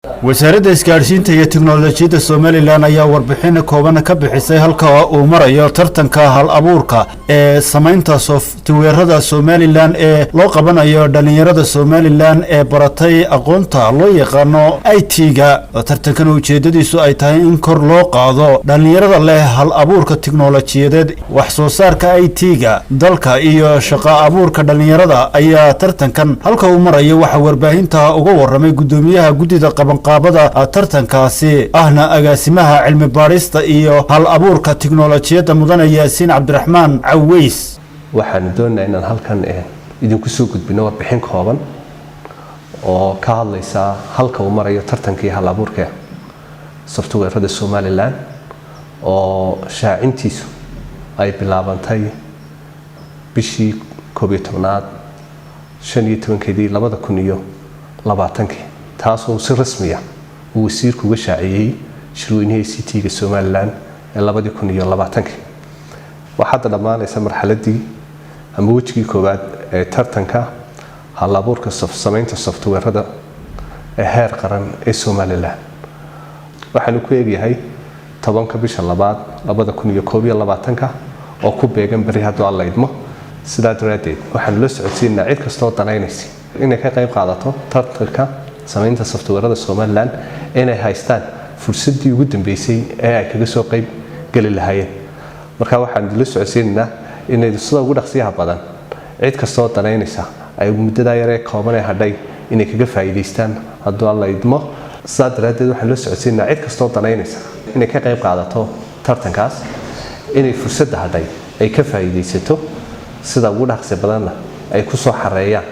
Wasaarada Isgaadhsiinta iyo Teknolajiyada Somaliland ayaa warbixin kooban ka bixisay halka uu marayo tartanka hal abuurka ee samaynta software-rada Somaliland ee loo qabanayo dhalinyarada Somaliland ee baratay aqoonta loo yaqaano IT-ga. Tartankan ujeedadiisu ay tahay in kor loo qaado dhalinyarada leh hal abuurka teknoolajiyadeed wax soo saarka IT-ga dalka iyo shaqo abuurka dhalinyarada ayaa tartankan halka uu marayo waxa warbaahinta uga waramay gudoomiyaha gudida qabanqaabada tartankaasi ahna agaasimaha cilmi baarista iyo hal abuurka teknoolajiyada mudane Yaasiin Cabdiraxmaan Caweys. waxaan doonaynaa inaan halkan idinku soo gudbino warbixin kooban oo ka hadlaysa halka uu marayo tartankii hal abuurka software-rada Somaliland oo shaacintiisu ay bilaabantay bishii 11aad 15keedii 2020 taasoo si rasmi ah uu wasiirku uga shaaciyay shirweynaha ICT-ga Somaliland ee 2020 waxaa dhamaanaysa marxaladii ama wajigii koowaad ee tartanka hal abuurka samaynta software-rada ee heer qaran ee Somaliland waxaanu ku eegyahay 10 bisha 2 2021 oo ku beegan bari haddii alla idmo sidaa daraadeed waxaanu la socodsiinaa cid kastoo danaynaysa inay ka qayb qaadato tartanka samaynta software-rada Somaliland inay haystaan fursadii ugu dambeysay ee ay kaga soo qayb gali lahaayeen marka waxaan la socodsiinaa inay sida ugu dhaqsiyaha badan cid kastoo danaynaysa ay muddada yar ee kooban ee hadhay inay kaga faa'iideystaan haddii alla idmo sidaa daraadeed waxaan la socodsiinaa cid kastoo danaynaysa inay ka qayb qaadato tartankaas inay fursadda hadhay ay ka faa'iideysato sida ugu dhaqsi badanna ay ku soo xareeyaan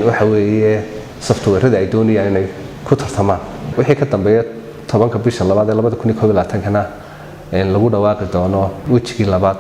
waxa weeye software-rada ay doonayaan inay ku tartamaan wixii ka dambeeya 10 bisha 2 2021 lagu dhawaaqi doono wajigii labaad